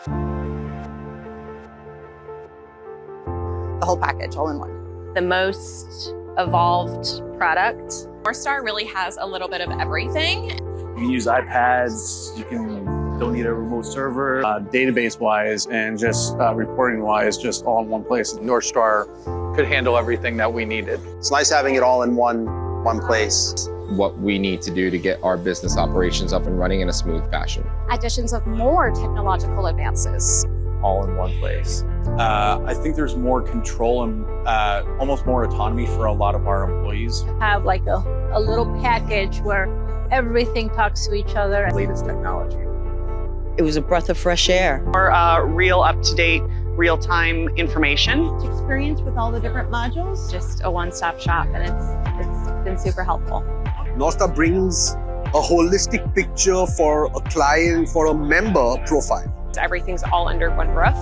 The whole package, all in one. The most evolved product. Northstar really has a little bit of everything. You can use iPads, don't need a remote server, database-wise and just reporting-wise, just all in one place. Northstar could handle everything that we needed. It's nice having it all in one place. What we need to do to get our business operations up and running in a smooth fashion. Additions of more technological advances. All in one place. I think there's more control and almost more autonomy for a lot of our employees. Have like a little package where everything talks to each other. Latest technology. It was a breath of fresh air. Or real up-to-date, real-time information. Experience with all the different modules. Just a one-stop shop, and it's been super helpful. Northstar brings a holistic picture for a client, for a member profile. Everything's all under one roof.